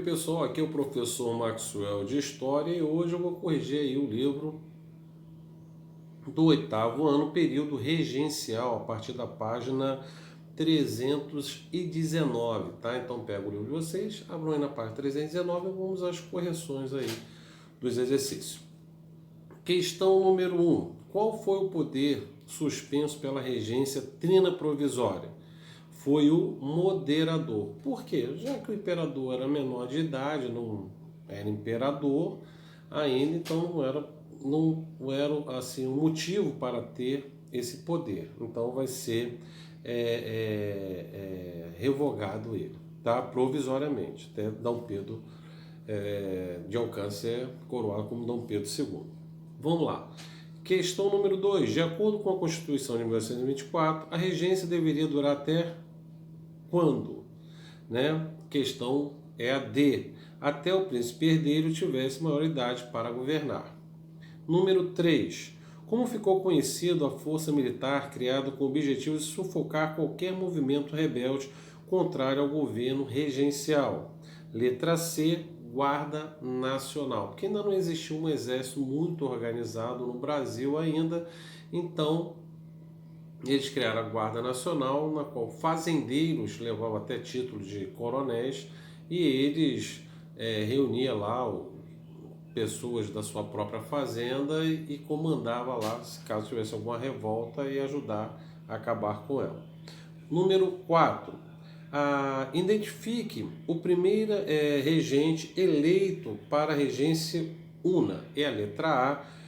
Oi pessoal, aqui é o professor Maxwell de História e hoje eu vou corrigir aí o livro do oitavo ano, período regencial, a partir da página 319, tá? Então pega o livro de vocês, abram aí na página 319 e vamos às correções aí dos exercícios. Questão número 1. Qual foi o poder suspenso pela regência trina provisória? Foi o moderador. Por quê? Já que o imperador era menor de idade, não era imperador ainda, então não era assim, um motivo para ter esse poder. Então vai ser revogado ele, tá? Provisoriamente, até Dom Pedro de alcance ser coroado como Dom Pedro II. Vamos lá. Questão número 2. De acordo com a Constituição de 1924, a regência deveria durar até quando? Né? Questão é a D. Até o príncipe herdeiro tivesse maioridade para governar. Número 3. Como ficou conhecido a força militar criada com o objetivo de sufocar qualquer movimento rebelde contrário ao governo regencial? Letra C. Guarda Nacional. Porque ainda não existia um exército muito organizado no Brasil ainda, então eles criaram a Guarda Nacional, na qual fazendeiros levavam até título de coronéis e eles reuniam lá pessoas da sua própria fazenda e comandava lá, se caso tivesse alguma revolta, e ajudar a acabar com ela. Número 4. Identifique o primeiro regente eleito para a regência una. É a letra A.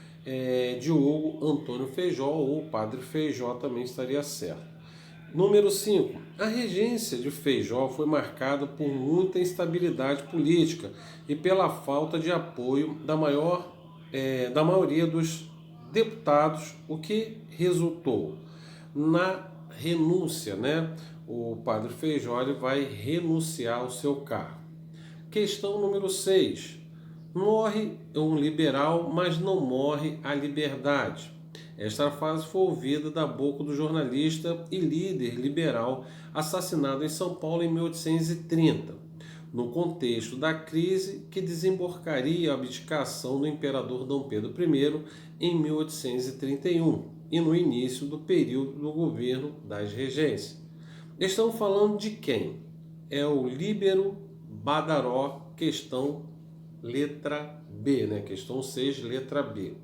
Diogo Antônio Feijó, ou Padre Feijó também estaria certo. Número 5. A regência de Feijó foi marcada por muita instabilidade política e pela falta de apoio da maioria dos deputados, o que resultou na renúncia, né? O Padre Feijó ele vai renunciar ao seu cargo. Questão número 6. Morre um liberal, mas não morre a liberdade. Esta frase foi ouvida da boca do jornalista e líder liberal assassinado em São Paulo em 1830, no contexto da crise que desembocaria a abdicação do imperador Dom Pedro I em 1831 e no início do período do governo das regências. Estamos falando de quem? É o Líbero Badaró, questão letra B, né? Questão 6, letra B.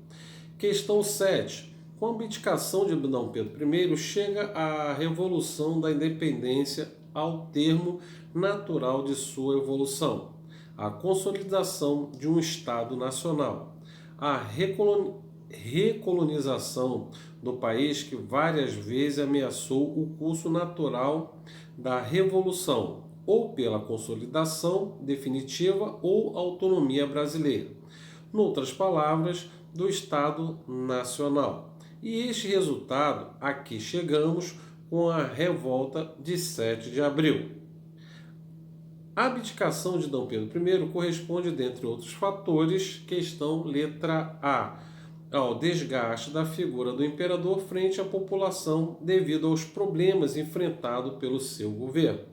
Questão 7. Com a abdicação de Dom Pedro I, chega a Revolução da Independência ao termo natural de sua evolução, a consolidação de um Estado nacional, a recolonização do país que várias vezes ameaçou o curso natural da Revolução, ou pela consolidação definitiva ou autonomia brasileira. Noutras palavras, do Estado Nacional. E este resultado, aqui chegamos com a revolta de 7 de abril. A abdicação de Dom Pedro I corresponde, dentre outros fatores, questão letra A, ao desgaste da figura do imperador frente à população devido aos problemas enfrentados pelo seu governo.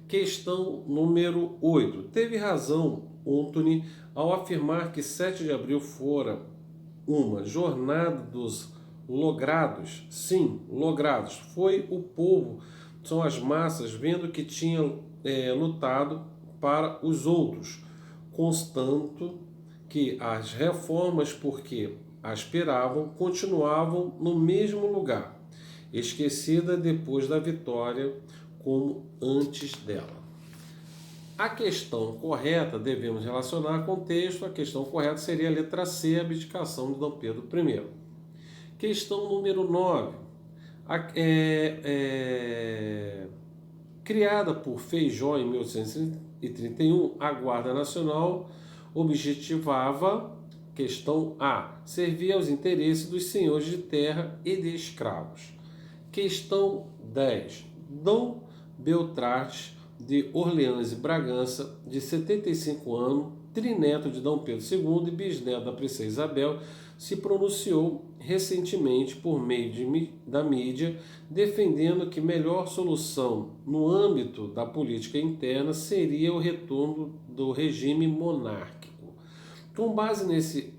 Questão número 8. Teve razão Antony ao afirmar que 7 de abril fora uma jornada dos logrados? Sim, logrados. Foi o povo, são as massas, vendo que tinha lutado para os outros, constando que as reformas, porque aspiravam, continuavam no mesmo lugar, esquecida depois da vitória como antes dela. A questão correta devemos relacionar com o texto. A questão correta seria a letra C, a abdicação de Dom Pedro I. Questão número 9. Criada por Feijó em 1831, a Guarda Nacional objetivava, questão A, servir aos interesses dos senhores de terra e de escravos. Questão 10. Dom Beltrarte de Orleans e Bragança, de 75 anos, trineto de Dom Pedro II e bisneto da princesa Isabel, se pronunciou recentemente por meio da mídia, defendendo que melhor solução no âmbito da política interna seria o retorno do regime monárquico. Com base nesse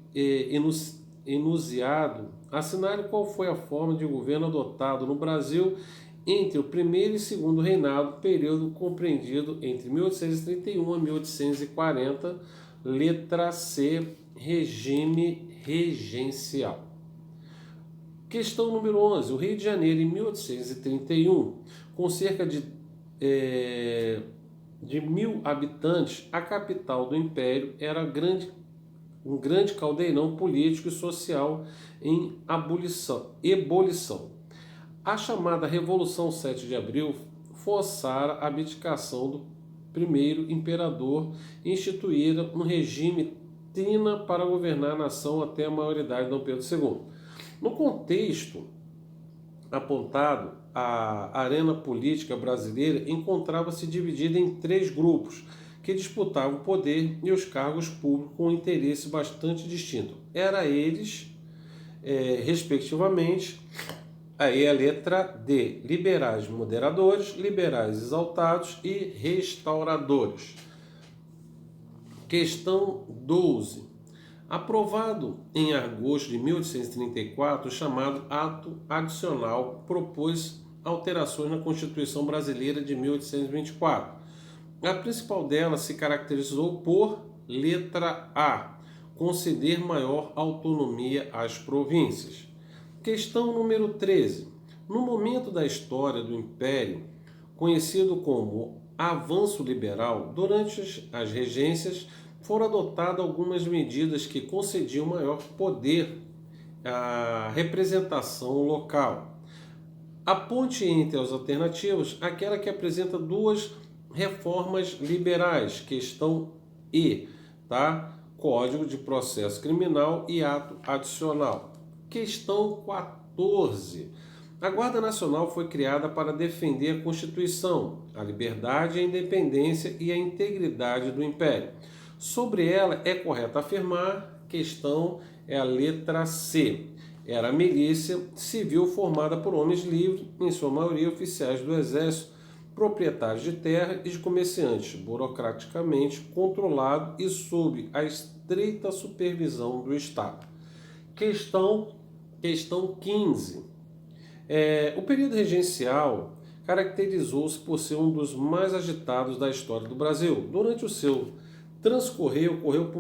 enunciado, assinale qual foi a forma de governo adotado no Brasil entre o primeiro e segundo reinado, período compreendido entre 1831 a 1840, letra C, regime regencial. Questão número 11. O Rio de Janeiro, em 1831, com cerca de 1.000 habitantes, a capital do Império era um grande caldeirão político e social em ebulição. A chamada Revolução 7 de Abril forçara a abdicação do primeiro imperador e instituíra um regime trina para governar a nação até a maioridade de Dom Pedro II. No contexto apontado, a arena política brasileira encontrava-se dividida em 3 grupos que disputavam o poder e os cargos públicos com um interesse bastante distinto. Era eles, respectivamente, aí a letra D, liberais moderadores, liberais exaltados e restauradores. Questão 12. Aprovado em agosto de 1834, o chamado Ato Adicional propôs alterações na Constituição Brasileira de 1824. A principal delas se caracterizou por letra A, conceder maior autonomia às províncias. Questão número 13. No momento da história do Império, conhecido como avanço liberal, durante as regências, foram adotadas algumas medidas que concediam maior poder à representação local. Aponte entre as alternativas aquela que apresenta 2 reformas liberais, questão E, tá? Código de Processo Criminal e Ato Adicional. Questão 14. A Guarda Nacional foi criada para defender a Constituição, a liberdade, a independência e a integridade do Império. Sobre ela é correto afirmar, questão é a letra C. Era a milícia civil formada por homens livres, em sua maioria oficiais do Exército, proprietários de terra e de comerciantes, burocraticamente controlado e sob a estreita supervisão do Estado. Questão 15. O período regencial caracterizou-se por ser um dos mais agitados da história do Brasil. Durante o seu transcorrer, ocorreu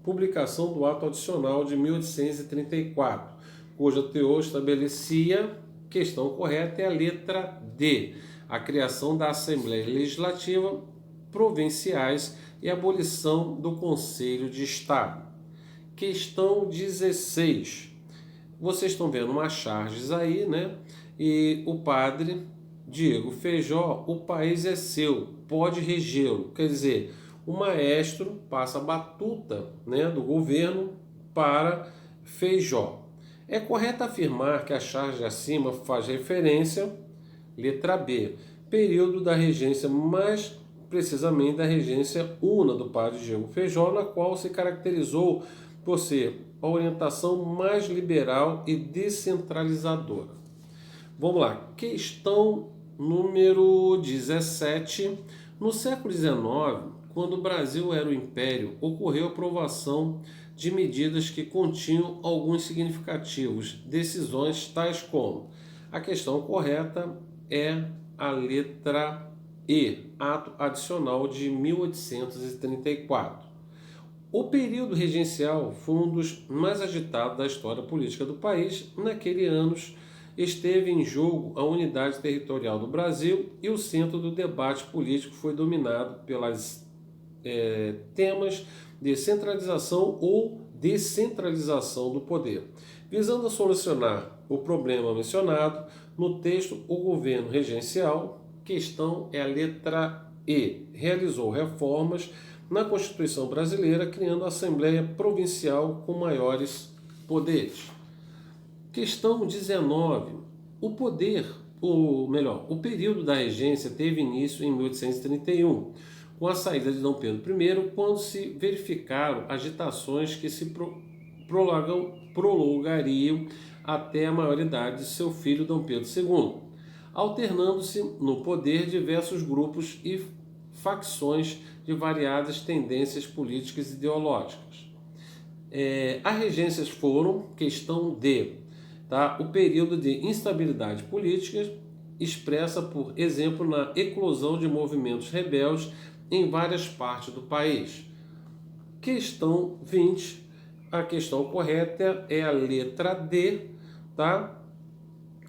publicação do Ato Adicional de 1834, cujo teor estabelecia, questão correta é a letra D, a criação da Assembleia Legislativa Provinciais e a abolição do Conselho de Estado. Questão 16. Vocês estão vendo uma charges aí, né? E o padre Diego Feijó, o país é seu, pode regê-lo. Quer dizer, o maestro passa a batuta, né, do governo para Feijó. É correto afirmar que a charge acima faz referência, letra B, período da regência, mais precisamente da regência una do padre Diego Feijó, na qual se caracterizou por ser a orientação mais liberal e descentralizadora. Vamos lá, questão número 17. No século XIX, quando o Brasil era o Império, ocorreu a aprovação de medidas que continham alguns significativos decisões, tais como: a questão correta é a letra E, Ato Adicional de 1834. O período regencial foi um dos mais agitados da história política do país. Naquele anos, esteve em jogo a unidade territorial do Brasil e o centro do debate político foi dominado pelas temas de centralização ou descentralização do poder. Visando solucionar o problema mencionado no texto, o governo regencial, questão é a letra E, realizou reformas na Constituição brasileira, criando a Assembleia Provincial com maiores poderes. Questão 19. O período da regência teve início em 1831, com a saída de Dom Pedro I, quando se verificaram agitações que se prolongariam até a maioridade de seu filho Dom Pedro II, alternando-se no poder diversos grupos e facções de variadas tendências políticas e ideológicas. As regências foram questão de, tá, o período de instabilidade política expressa, por exemplo, na eclosão de movimentos rebeldes em várias partes do país. Questão 20, a questão correta é a letra D, tá?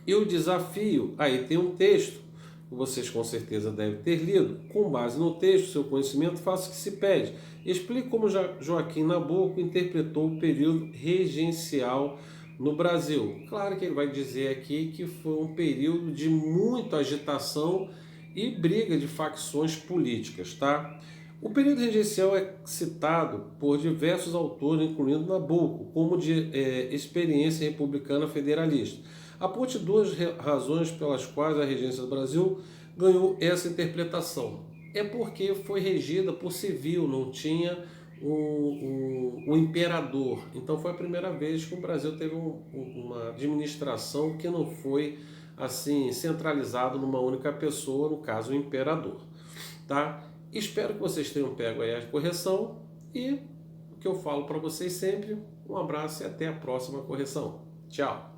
E o desafio, aí tem um texto, que vocês com certeza devem ter lido. Com base no texto, seu conhecimento, faça o que se pede. Explique como Joaquim Nabuco interpretou o período regencial no Brasil. Claro que ele vai dizer aqui que foi um período de muita agitação e briga de facções políticas, tá? O período regencial é citado por diversos autores, incluindo Nabuco, como de experiência republicana federalista. Aponte duas razões pelas quais a regência do Brasil ganhou essa interpretação. É porque foi regida por civil, não tinha o imperador. Então foi a primeira vez que o Brasil teve uma administração que não foi assim centralizado numa única pessoa, no caso o imperador, tá? Espero que vocês tenham pego aí a correção e o que eu falo para vocês sempre, um abraço e até a próxima correção. Tchau!